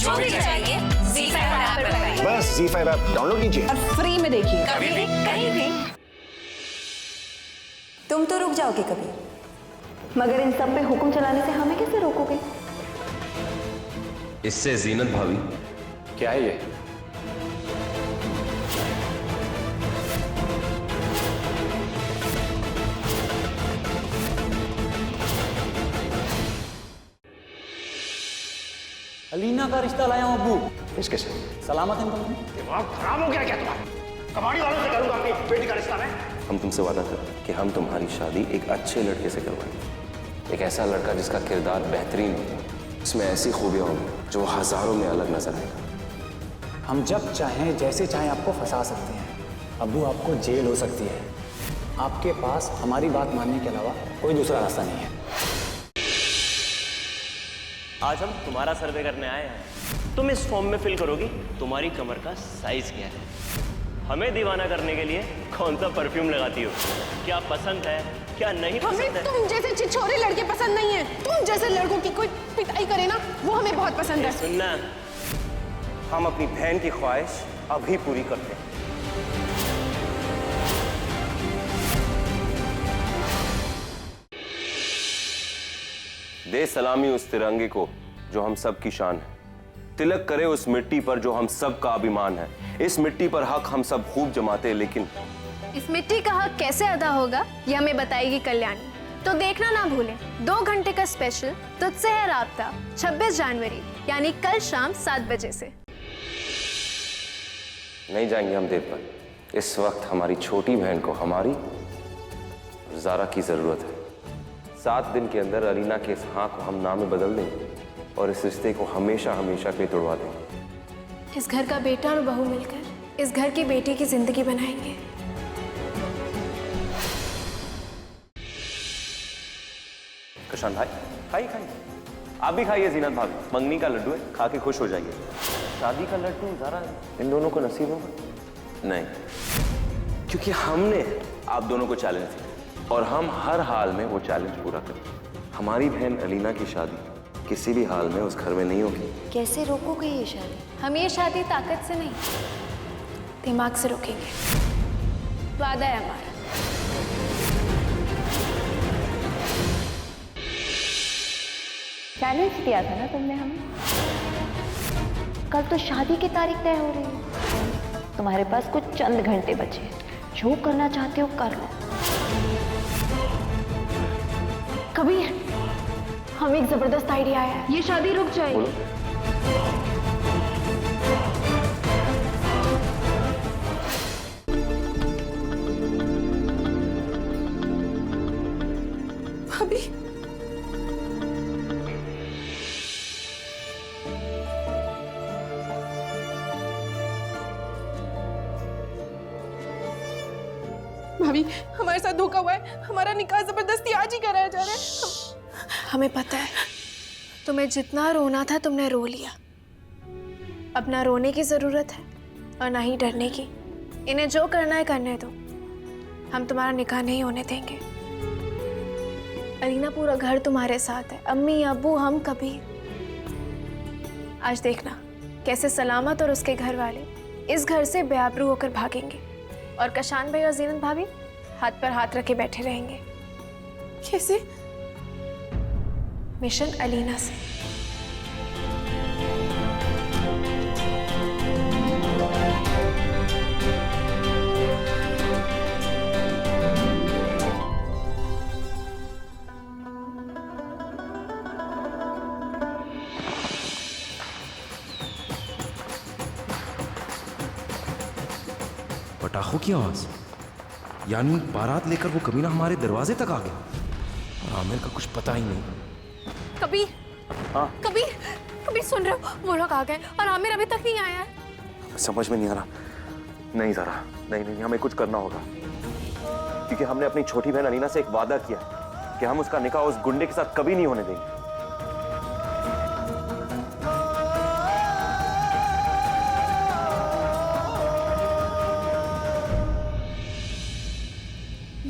जो भी चाहिए ZEE5 ऐप पर पाइए। बस ZEE5 ऐप डाउनलोड कीजिए और फ्री में देखिए। कभी भी कहीं भी। तुम तो रुक जाओगे कभी, मगर इन सब पे हुक्म चलाने से हमें कैसे रोकोगे? इससे जीनत भाभी। क्या है ये? अलीना का रिश्ता लाया हूं अब्बू। इसके से सलामत है तुम? दिमाग खराब हो गया क्या तुम्हारा? कबाड़ी वालों से करूंगा अपनी बेटी का रिश्ता मैं। हम तुमसे वादा करते कि हम तुम्हारी शादी एक अच्छे लड़के से करवाएंगे, एक ऐसा लड़का जिसका किरदार बेहतरीन हो, उसमें ऐसी खूबियां होंगी जो हजारों में अलग नजर आएगा। हम जब चाहें जैसे चाहें आपको फंसा सकते हैं अब्बू, आपको जेल हो सकती है। आपके पास हमारी बात मानने के अलावा कोई दूसरा रास्ता नहीं है। आज हम तुम्हारा सर्वे करने आए हैं। तुम इस फॉर्म में फिल करोगी तुम्हारी कमर का साइज क्या है। हमें दीवाना करने के लिए कौन सा परफ्यूम लगाती हो, क्या पसंद है क्या नहीं पसंद है। हमें तुम जैसे छिछोरे लड़के पसंद नहीं है। तुम जैसे लड़कों की कोई पिटाई करे ना, वो हमें बहुत पसंद है। सुनना, हम अपनी बहन की ख्वाहिश अभी पूरी करते हैं। दे सलामी उस तिरंगे को जो हम सब की शान है, तिलक करे उस मिट्टी पर जो हम सब का अभिमान है। इस मिट्टी पर हक हम सब खूब जमाते, लेकिन इस मिट्टी का हक कैसे अदा होगा ये हमें बताएगी कल्याणी। तो देखना ना भूलें 2 घंटे का स्पेशल तुझसे है राब्ता 26 जनवरी यानी कल शाम 7 बजे से। नहीं जाएंगे हम देव पर। इस वक्त हमारी छोटी बहन को हमारी ज़ारा की जरूरत है। 7 दिन के अंदर अलीना के इस हाँ को हम ना में बदल देंगे और इस रिश्ते को हमेशा हमेशा के लिए तोड़वा देंगे। इस घर का बेटा और बहू मिलकर इस घर की बेटी की जिंदगी बनाएंगे। कशान भाई खाइए खाइए, आप भी खाइए। जीनत भाभी, मंगनी का लड्डू है, खा के खुश हो जाइए। शादी का लड्डू ज़रा इन दोनों को नसीब होगा नहीं, क्योंकि हमने आप दोनों को चैलेंज दिया और हम हर हाल में वो चैलेंज पूरा करेंगे। हमारी बहन अलीना की शादी किसी भी हाल में उस घर में नहीं होगी। कैसे रोकोगे ये शादी? हम ये शादी ताकत से नहीं दिमाग से रोकेंगे, वादा है हमारा। चैलेंज किया था ना तुमने हमें। कल तो शादी की तारीख तय हो रही है। तुम्हारे पास कुछ चंद घंटे बचे, जो करना चाहते हो कर लो। कबीर, हमें एक जबरदस्त आइडिया आया है। ये शादी रुक जाएगी। भाभी, भाभी हमारे साथ धोखा हुआ है। हमारा निकाह जबरदस्ती आज ही कराया जा रहा है। हमें पता है तुम्हें जितना रोना था तुमने रो लिया। अब ना रोने की जरूरत है और ना ही डरने की। इन्हें जो करना है करने दो। हम तुम्हारा निकाह नहीं होने देंगे। अलीना, पूरा घर तुम्हारे साथ है, अम्मी अब्बू हम कबीर। आज देखना कैसे सलामत और उसके घर वाले इस घर से बेआबरू होकर भागेंगे और कशान भाई और जीनत भाभी हाथ पर हाथ रखे बैठे रहेंगे। कैसे? मिशन अलीना से। पटाखों की आवाज, यानी बारात लेकर वो कमीना हमारे दरवाजे तक आ गया और आमिर का कुछ पता ही नहीं। कबीर, हाँ? कबीर, कबीर सुन रहे हो? वो लोग आ गए और आमिर अभी तक नहीं आया है। समझ में नहीं आ रहा। नहीं ज़रा, नहीं, हमें कुछ करना होगा, क्योंकि हमने अपनी छोटी बहन अलीना से एक वादा किया कि हम उसका निकाह उस गुंडे के साथ कभी नहीं होने देंगे।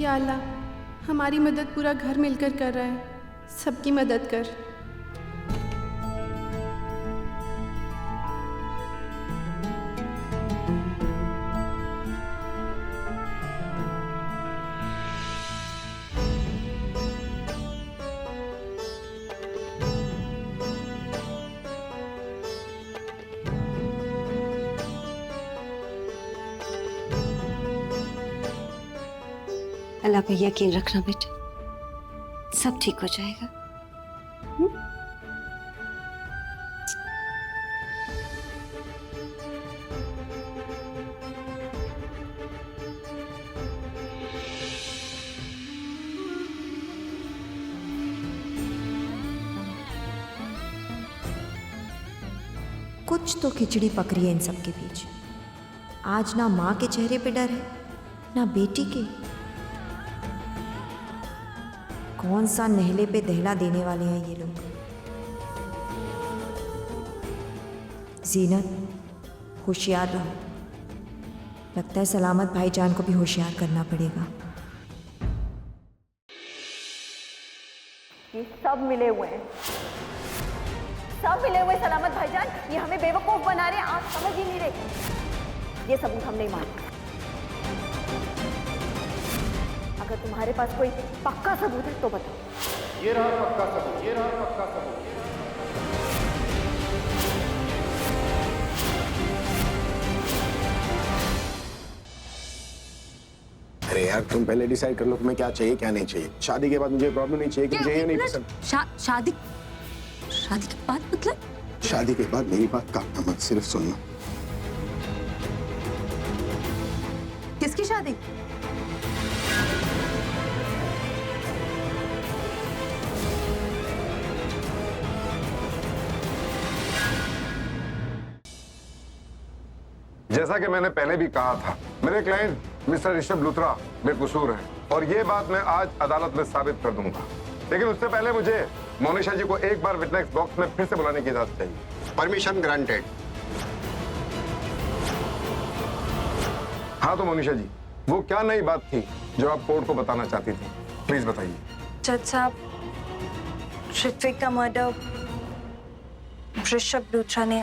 या अल्लाह, हमारी मदद पूरा घर मिलकर कर रहा है। सबकी मदद कर। अल्लाह पे यकीन रखना बेटा, सब ठीक हो जाएगा। कुछ तो खिचड़ी पक रही है इन सब के बीच। आज ना माँ के चेहरे पे डर है ना बेटी के। कौन सा नहले पे दहला देने वाले हैं ये लोग। जीनत होशियार रहो, लगता है सलामत भाईजान को भी होशियार करना पड़ेगा। ये सब मिले हुए हैं, सब मिले हुए सलामत भाईजान। ये हमें बेवकूफ बना रहे हैं, आप समझ ही नहीं रहे। ये सबूत हम नहीं मानते। अगर तुम्हारे पास कोई पक्का सबूत है तो बताओ। ये रहा पक्का सबूत, ये रहा पक्का सबूत। अरे यार तुम पहले डिसाइड कर लो तुम्हें क्या चाहिए क्या नहीं चाहिए। शादी के बाद मुझे प्रॉब्लम नहीं चाहिए कि मुझे ये नहीं पसंद। शादी के बाद मतलब? शादी के बाद मेरी बात काटना मत, सिर्फ सुनना। किसकी शादी? जैसा कि मैंने पहले भी कहा था, मेरे क्लाइंट मिस्टर ऋषभ लूथरा बेकसूर हैं और ये बात मैं आज अदालत में साबित कर दूंगा। लेकिन उससे पहले मुझे मोनिशा जी को एक बार विटनेस बॉक्स में फिर से बुलाने की इजाजत चाहिए। Permission granted. हाँ तो मोनिशा जी, वो क्या नई बात थी जो आप कोर्ट को बताना चाहती थी, प्लीज बताइए। जज साहब, ऋत्विक का मर्डर ऋषभ लूथरा ने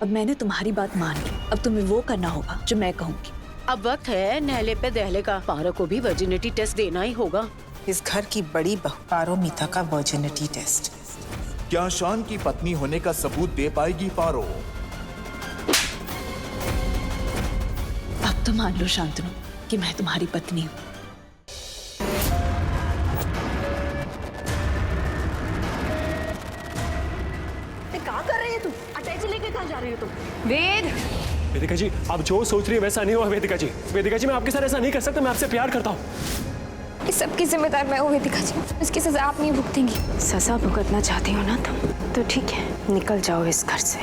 अब मैंने तुम्हारी बात मान ली, अब तुम्हें वो करना होगा जो मैं कहूँगी। अब वक्त है नहले पे दहले का। पारो को भी वर्जिनिटी टेस्ट देना ही होगा। इस घर की बड़ी बहू पारोमिता का वर्जिनिटी टेस्ट। क्या शान की पत्नी होने का सबूत दे पाएगी पारो? अब तो मान लो शांतनु कि मैं तुम्हारी पत्नी हूँ। कहाँ कर रही है तुम? अटैची लेके कहाँ जा रही हो तुम? वेद! वेदिका जी, आप जो सोच रही है वैसा नहीं हुआ वेदिका जी। वेदिका जी, मैं आपके साथ ऐसा नहीं कर सकता, मैं आपसे प्यार करता हूँ। इस सब की जिम्मेदार मैं हूँ वेदिका जी, इसकी सजा आप नहीं भुगतेंगी। सजा भुगतना चाहती हो ना तुम? तो ठीक है, निकल जाओ इस घर से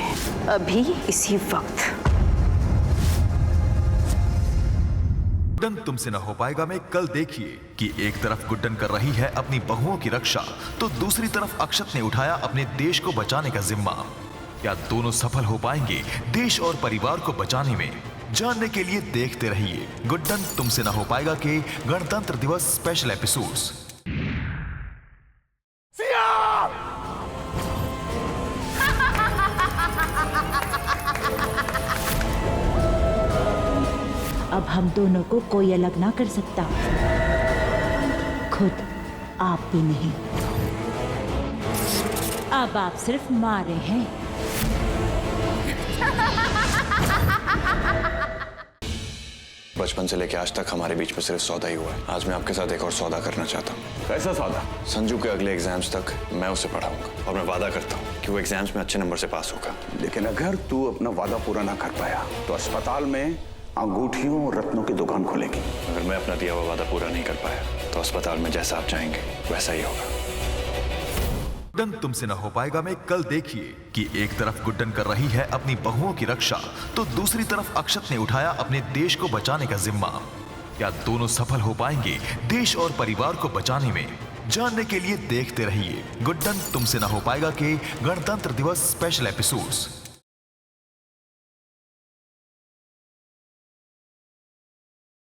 अभी, इसी वक्त। गुड्डन तुमसे न हो पाएगा में कल देखिए कि एक तरफ गुड्डन कर रही है अपनी बहुओं की रक्षा, तो दूसरी तरफ अक्षत ने उठाया अपने देश को बचाने का जिम्मा। क्या दोनों सफल हो पाएंगे देश और परिवार को बचाने में? जानने के लिए देखते रहिए गुड्डन तुमसे न हो पाएगा के गणतंत्र दिवस स्पेशल एपिसोड्स। अब हम दोनों को कोई अलग ना कर सकता, खुद आप भी नहीं। अब आप सिर्फ मारे हैं। बचपन से लेके आज तक हमारे बीच में सिर्फ सौदा ही हुआ है। आज मैं आपके साथ एक और सौदा करना चाहता हूँ। कैसा सौदा? संजू के अगले एग्जाम्स तक मैं उसे पढ़ाऊंगा और मैं वादा करता हूँ कि वो एग्जाम्स में अच्छे नंबर से पास होगा। लेकिन अगर तू अपना वादा पूरा ना कर पाया तो अस्पताल में अंगूठियों और रत्नों की दुकान खोलेगी। अगर मैं अपना दिया हुआ वादा पूरा नहीं कर पाया तो अस्पताल में जैसा आप चाहेंगे वैसा ही होगा। गुड्डन तुमसे न हो पाएगा में कल देखिए कि एक तरफ गुड्डन कर रही है अपनी बहुओं की रक्षा, तो दूसरी तरफ अक्षत ने उठाया अपने देश को बचाने का जिम्मा। क्या दोनों सफल हो पाएंगे देश और परिवार को बचाने में? जानने के लिए देखते रहिए गुड्डन तुमसे न हो पाएगा के गणतंत्र दिवस स्पेशल एपिसोड्स।